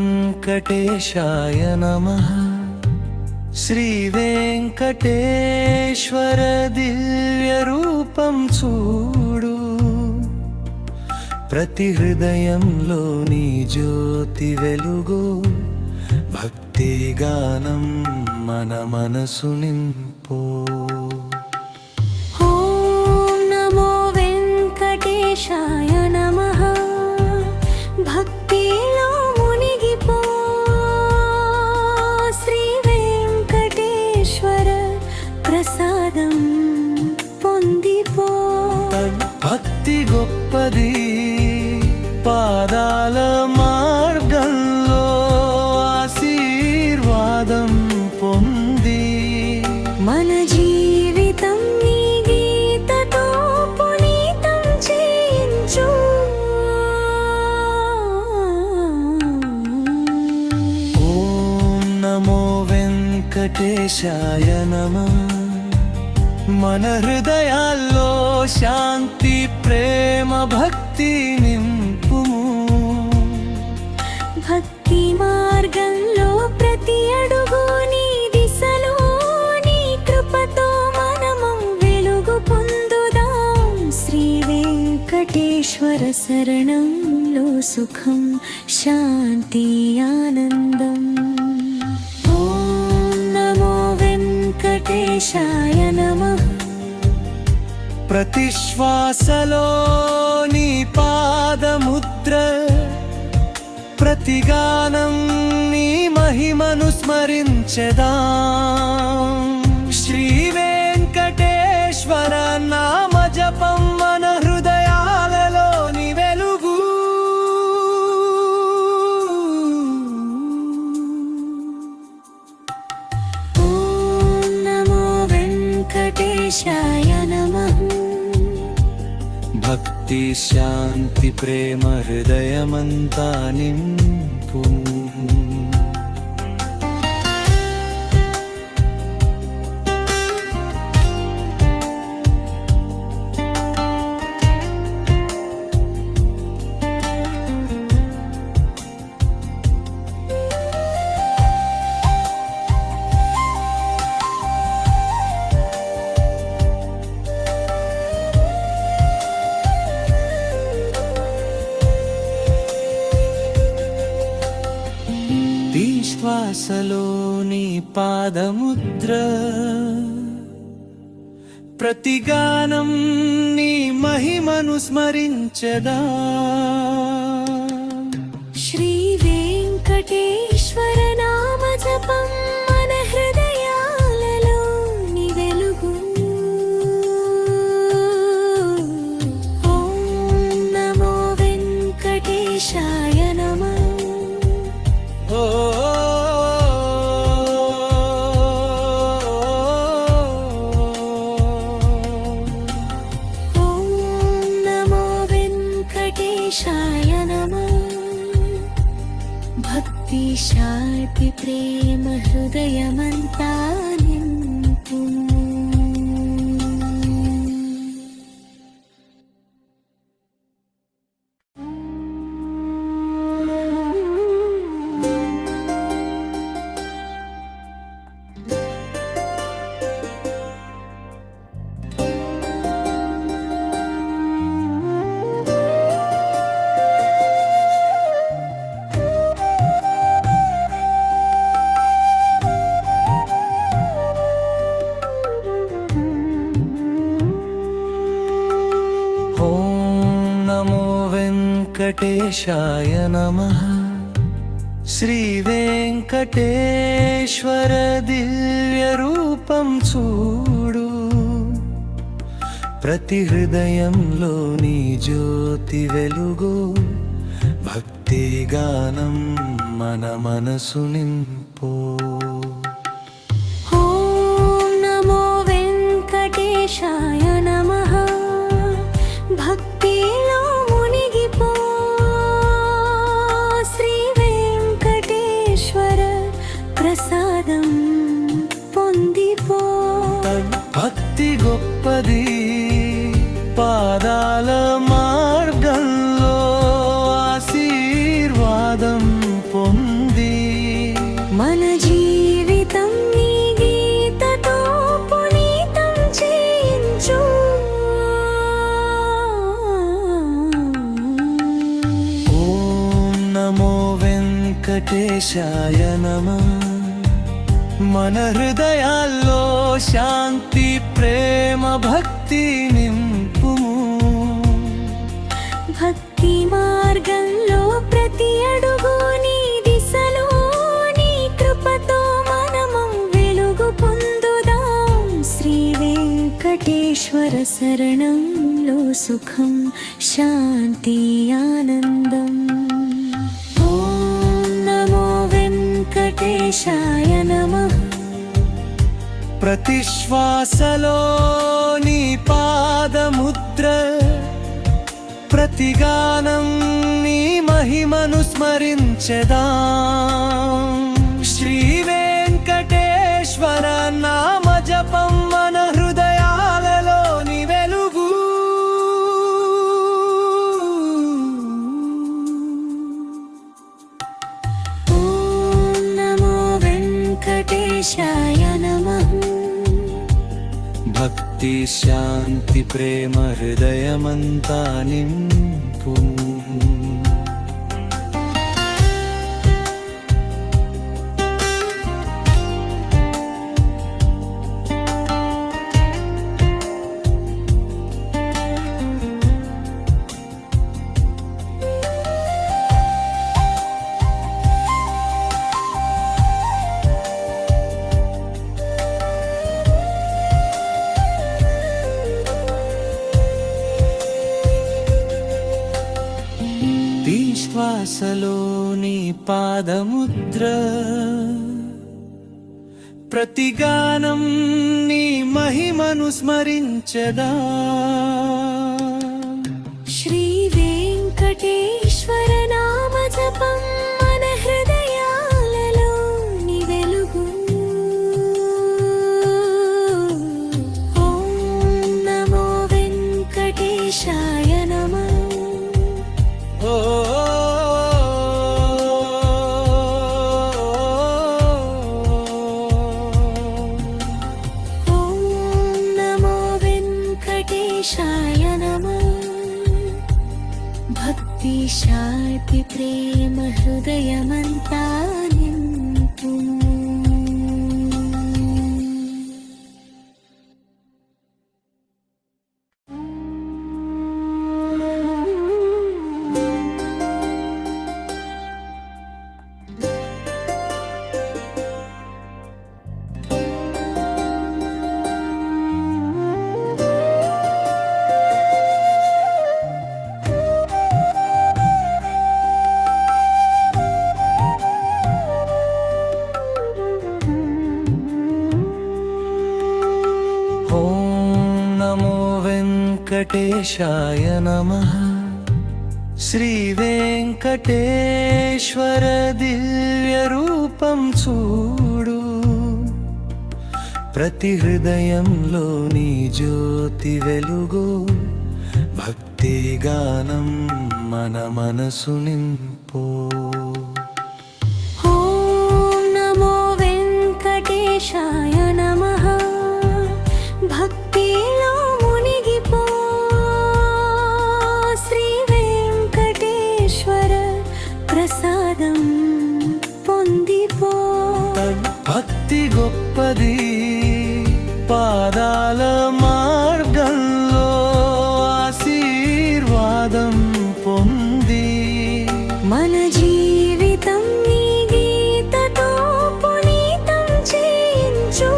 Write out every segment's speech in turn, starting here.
వెంకటేశాయ నమః. శ్రీ వెంకటేశ్వర దివ్య రూపం చూడు, ప్రతి హృదయంలో నీ జ్యోతి వెలుగు. భక్తి గానం మన మనసు నింపు. ఓం నమో వెంకటేశాయ నమః. భక్తిలో మునిగిపో, శ్రీ వెంకటేశ్వర ప్రసాదం పొందిపో. భక్తి గొప్పది, పాదాల మార్గంలో ఆశీర్వాదం పొంది. మన జీవితం నీ గీతతో పునీతం చేయించు. ఓం నమో వెంకటేశాయ నమః. మన హృదయాల్లో శాంతి, ప్రేమ, భక్తి నింపుము. భక్తి మార్గంలో ప్రతి అడుగు నీ దిశలో, నీ కృపతో మనము వెలుగు పొందుదాం. శ్రీ వెంకటేశ్వర శరణంలో సుఖం, శాంతి, ఆనందం. ఓం నమో వెంకటేశాయ నమః. ప్రతి శ్వాసలో నీ పాదముద్ర, ప్రతి గానం నీ మహిమను స్మరించెదాం. శ్రీ వెంకటేశ్వర నామ జపం మన హృదయాలలోని వెలుగు. ఓం నమో వెంకటేశాయ నమః. భక్తి, శాంతి, ప్రేమ హృదయమంతా నింపు. శ్వాసలో నీ పాదముద్ర, ప్రతి గానం నీ మహిమను స్మరించదా. శ్రీ వెంకటేశ్వర నామ జపం మన హృదయాలలో నీ వెలుగు. ఓం నమో వెంకటేశాయ నమః. ఓం నమో వెంకటేశాయ నమః. భక్తి, శాంతి, ప్రేమ హృదయమంతా నింపు. వెంకటేశాయ నమః. శ్రీ వెంకటేశ్వర దివ్య రూపం చూడు, ప్రతి హృదయంలో నీ జ్యోతి వెలుగు. భక్తి గానం మన మనసు నింపు. ఓం నమో వెంకటేశాయ నమః. భక్తిలో మునిగిపో, శ్రీ వెంకటేశ్వర ప్రసాదం పొందిపో. భక్తి గొప్పది, పాదాల మార్గంలో ఆశీర్వాదం పొంది. మన జీవితం నీ గీతతో పునీతం చేయించు. ఓం నమో వెంకటేశాయ నమః. మన హృదయాల్లో శాంతి ప్రేమ భక్తి నింపుము. భక్తి మార్గంలో ప్రతి అడుగు నీ దిశలో నీ కృపతో మనము వెలుగు పొందుదాం. శ్రీ వెంకటేశ్వర శరణంలో సుఖం శాంతి ఆనందం. ఓం నమో వెంకటేశాయ నమః. ప్రతి శ్వాసలో నీ పాదముద్ర, ప్రతి గానం నీ మహిమను స్మరించెదాం. శ్రీ వెంకటేశ్వర నామ జపం మన హృదయాలలోని వెలుగు. ఓం నమో వెంకటేశాయ నమః. భక్తి శాంతి ప్రేమ హృదయమంతా నింపు. శ్వాసలో నీ పాదముద్ర, ప్రతి గానం నీ మహిమను స్మరించదా. శ్రీ వెంకటేశ్వర నామ జపం మన హృదయాలలో నీ వెలుగు. ఓం నమో వెంకటేశాయ నమః. ఓం నమో వెంకటేశాయ నమః. భక్తి శాంతి ప్రేమ హృదయమంతా నింపు. వెంకటేశాయ నమః. శ్రీ వెంకటేశ్వర దివ్య రూపం చూడు. ప్రతి హృదయంలో నీ జ్యోతి వెలుగు. భక్తి గానం మన మనసు నింపు. ఓం నమో వెంకటేశాయ నమః. భక్తిలో మునిగిపో. శ్రీ వెంకటేశ్వర ప్రసాదం పొందిపో. భక్తి గొప్పది, పాదాల మార్గంలో ఆశీర్వాదం పొంది. మన జీవితం నీ గీతతో పునీతం చేయించు.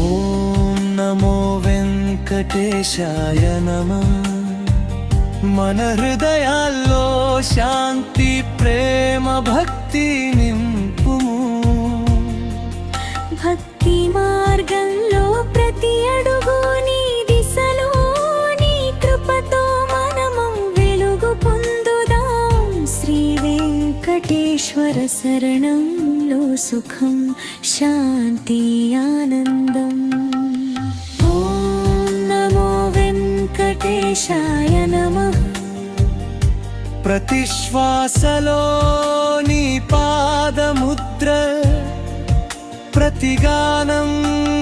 ఓం నమో వెంకటేశాయ నమః. మన హృదయాల్లో శాంతి ప్రేమ భక్తి నింపుము. భక్తి మార్గంలో ప్రతి అడుగు నీ దిశలో నీ కృపతో మనము వెలుగు పొందుదాం. శ్రీ వెంకటేశ్వర శరణంలో సుఖం శాంతి ఆనందం. ఓం నమో వెంకటేశాయ నమః. ప్రతి శ్వాసలో నీ పాదముద్ర, ప్రతి గానం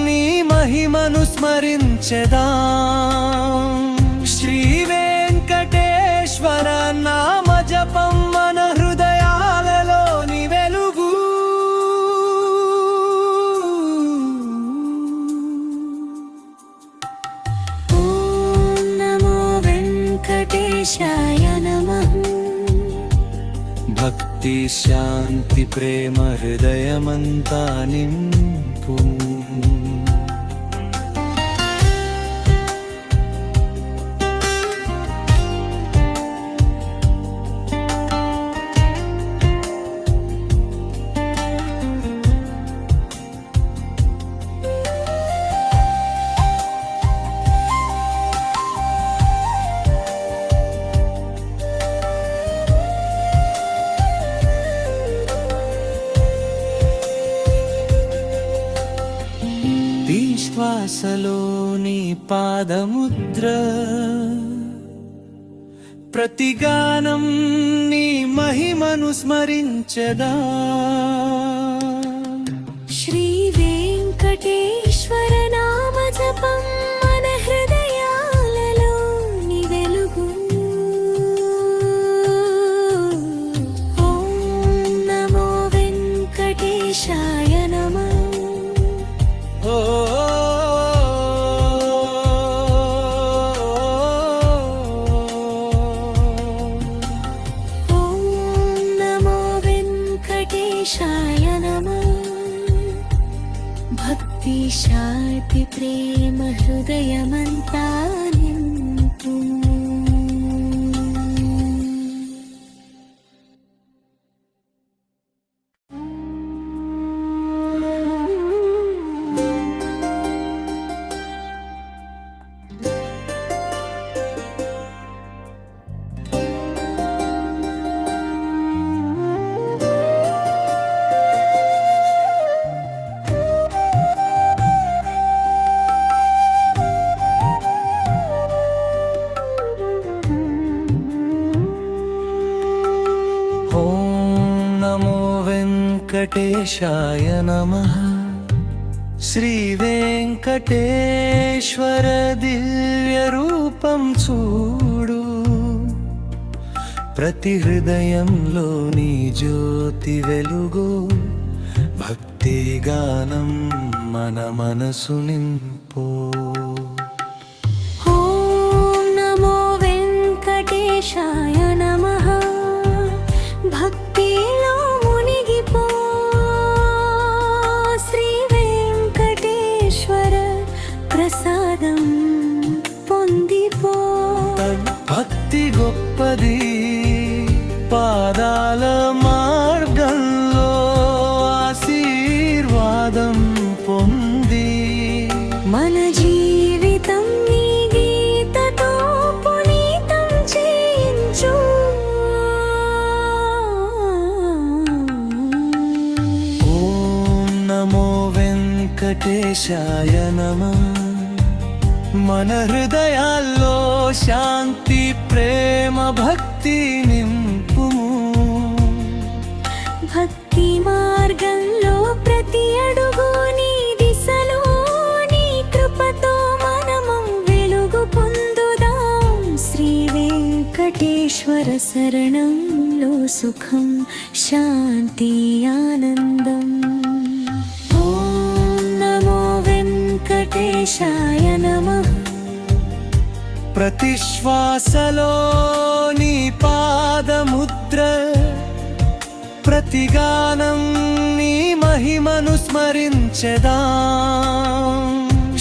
నీ మహిమను స్మరించెదా. శ్రీ వెంకటేశ్వర నామ జపం మన హృదయాలలోని వెలుగు. ఓం నమో వెంకటేశాయ నమః. భక్తి శాంతి ప్రేమ హృదయమంతా నింపు. శ్వాసలో నీ పాదముద్ర, ప్రతి గానం నీ మహిమను స్మరించదా. శ్రీ వెంకటేశ్వర నామ జపం మన హృదయాలలోని వెలుగు. ఓం నమో వెంకటేశాయ నమః. ఓం నమో వెంకటేశాయ నమః. భక్తి శాంతి ప్రేమ హృదయమంతా నింపు. వెంకటేశాయ నమః. శ్రీ వెంకటేశ్వర దివ్య రూపం చూడు, ప్రతి హృదయంలో నీ జ్యోతి వెలుగు. భక్తి గానం మన మనసు నింపు. ఓం నమో వెంకటేశాయ నమః. భక్తిలో మునిగిపో, శ్రీ వెంకటేశ్వర ప్రసాదం పొందిపో. భక్తి గొప్పది, పాదాల మార్గంలో ఆశీర్వాదం పొంది. మన జీవితం నీ గీతతో పునీతం చేయించు. ఓం నమో వెంకటేశాయ నమః. మన హృదయాల్లో శాంతి ప్రేమ భక్తి నింపుము. భక్తి మార్గంలో ప్రతి అడుగు నీ దిశలో నీ కృపతో మనము వెలుగు పొందుదాం. శ్రీ వెంకటేశ్వర శరణంలో సుఖం శాంతి ఆనందం. ఓం నమో వెంకటేశాయ నమః. ప్రతి శ్వాసలో నీ పాదముద్ర, ప్రతి గానం నీ మహిమను స్మరించెదా.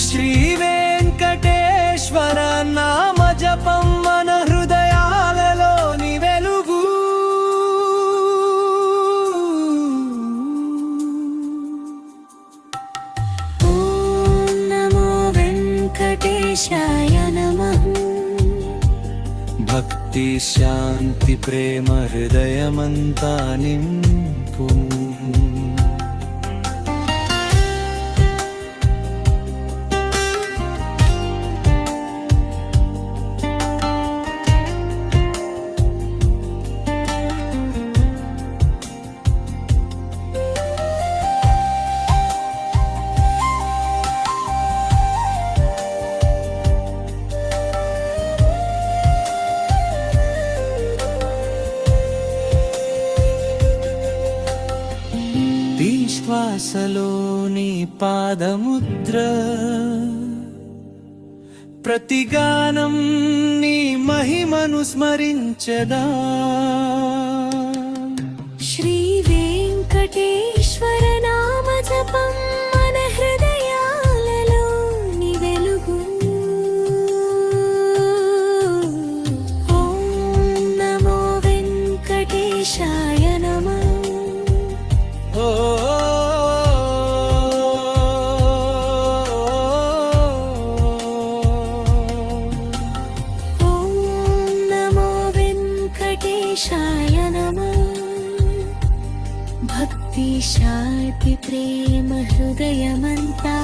శ్రీ వెంకటేశ్వర నామ జపం మన హృదయాలలోని వెలుగు. ఓం నమో వెంకటేశాయ నమః. భక్తి శాంతి ప్రేమ హృదయమంతా నింపు. శ్వాసలో నీ పాదముద్ర ప్రతి గానం నీ మహిమను స్మరించదా శ్రీ వెంకటేశ్వర నామ జపం మన హృదయాలలో నీ వెలుగు ఓం నమో వెంకటేశాయ నమః ఓ ఓం నమో వెంకటేశాయ నమః భక్తి శాంతి ప్రేమ హృదయమంతా